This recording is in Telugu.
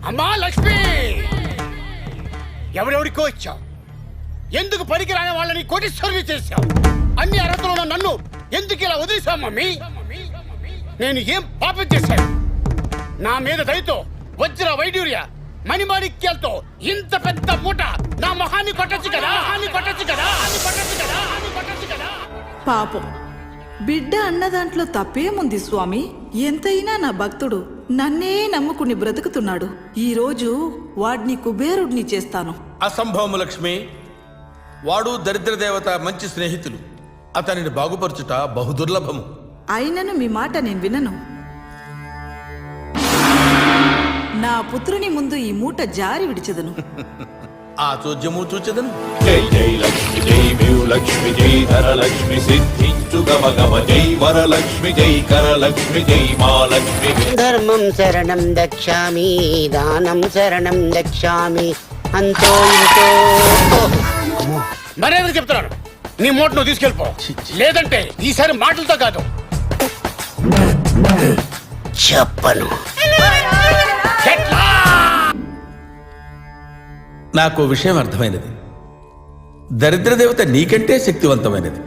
అమ్మా లక్ష్మి, ఎవరెవరికో ఇచ్చావు, ఎందుకు పనికిరాని వాళ్ళని కోటీశ్వరుని చేశావు? అన్ని అర్హతలు ఉన్న నన్ను ఎందుకు ఇలా వదిలేశావు మమ్మీ? నేను ఏం పాపం చేశాను? నా మీద దయతో వజ్ర వైడూర్య మణిమాణిక్యాలతో ఇంత పెద్ద మూట నా మొహాన్ని కొట్టచ్చు కదా. పాపం బిడ్డ అన్న దాంట్లో తప్పేముంది స్వామి? ఎంతైనా నా భక్తుడు నన్నే నమ్ముకుని బ్రతుకుతున్నాడు. ఈ రోజు వాడిని కుబేరుడిని చేస్తాను. అసంభవము లక్ష్మి. వాడు దరిద్ర దేవత మంచి స్నేహితులు. అతనిని బాగుపరచుట బహుదుర్లభము. అయినను మీ మాట నేను వినను. నా పుత్రుని ముందు ఈ మూట జారి విడిచెదను. ఆ చోద్యము చూచెదను. జై జై లక్ష్మి జై లక్ష్మి జై ధరలక్ష్మి సిద్ధించు గమ గమ జై వరలక్ష్మి జై కరలక్ష్మి జై మహాలక్ష్మి. ధర్మం శరణం దక్షామి, దానం శరణం దక్షామి, అంతో ఇంతో. మరేదో చెప్తున్నాను, నీ మూట నువ్వు తీసుకెళ్ళిపో. లేదంటే ఈసారి మాటలతో కాదు చెప్పను. నాకు విషయం అర్థమైనది. దరిద్ర దేవత నీకంటే శక్తివంతమైనది.